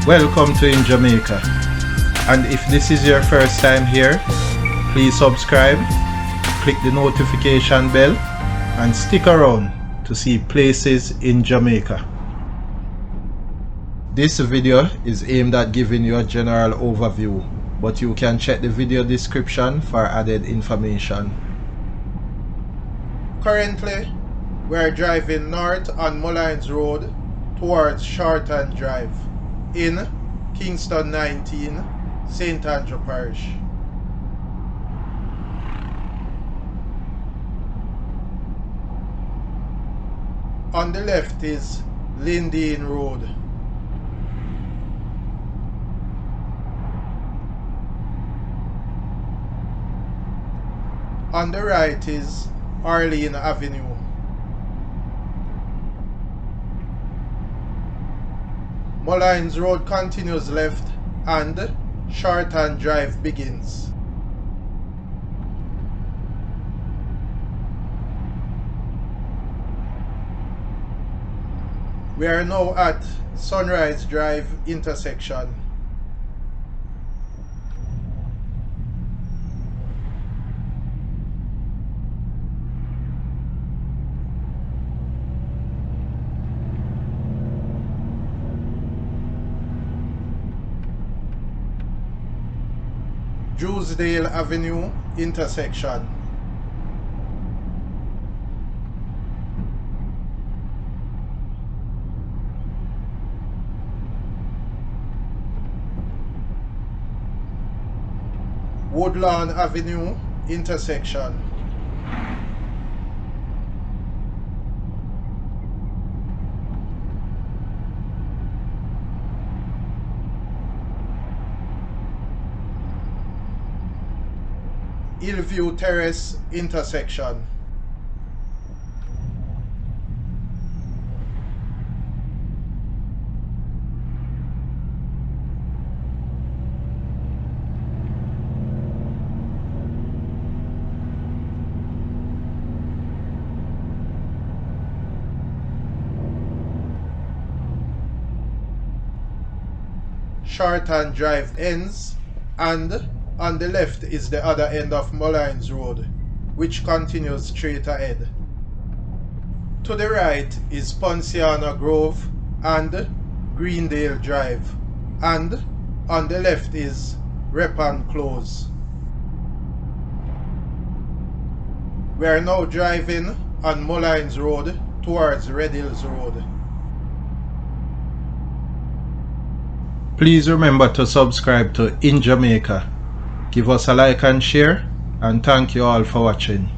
Welcome to In Jamaica, and if this is your first time here, please subscribe, click the notification bell and stick around to see places in Jamaica. This video is aimed at giving you a general overview, but you can check the video description for added information. Currently, we are driving north on Mullines Road towards Shorten Drive in Kingston 19, St. Andrew Parish. On the left is Lindeen Road. On the right is Arlene Avenue. Mullines Road continues left and Shorten Drive begins. We are now at Sunrise Drive intersection. Dewsdale Avenue intersection. Woodlawn Avenue intersection. Hillview Terrace intersection. Shorten Drive ends, and on the left is the other end of Mullines Road, which continues straight ahead. To the right is Ponciana Grove and Greendale Drive, and on the left is Reppan Close. We are now driving on Mullines Road towards Red Hills Road. Please remember to subscribe to In Jamaica. Give us a like and share, and thank you all for watching.